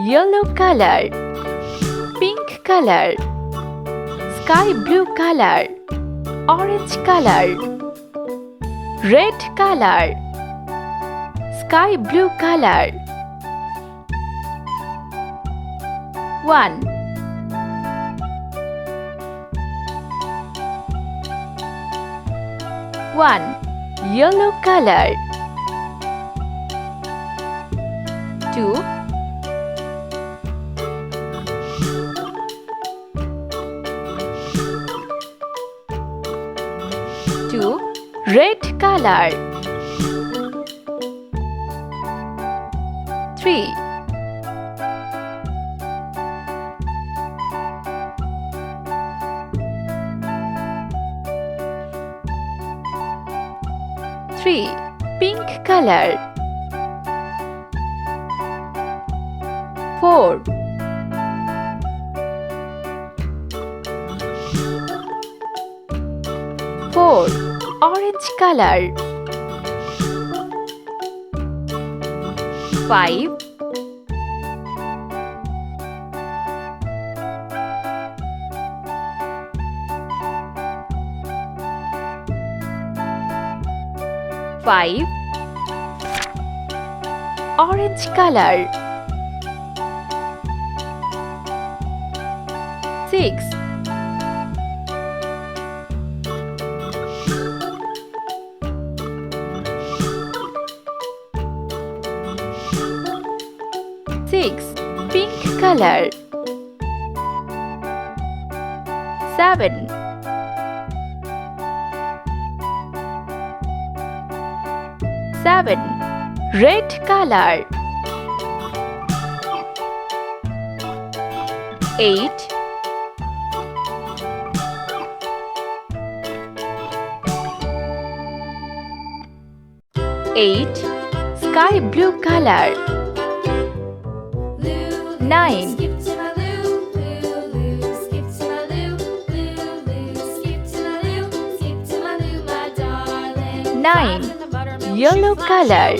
yellow color, pink color, sky blue color, orange color, red color, sky blue color. 1 yellow color, 2 red color, 3 pink color, 4 orange color, 5 orange color, 6 pink color, 7 red color, 8 sky blue color, 9 yellow color,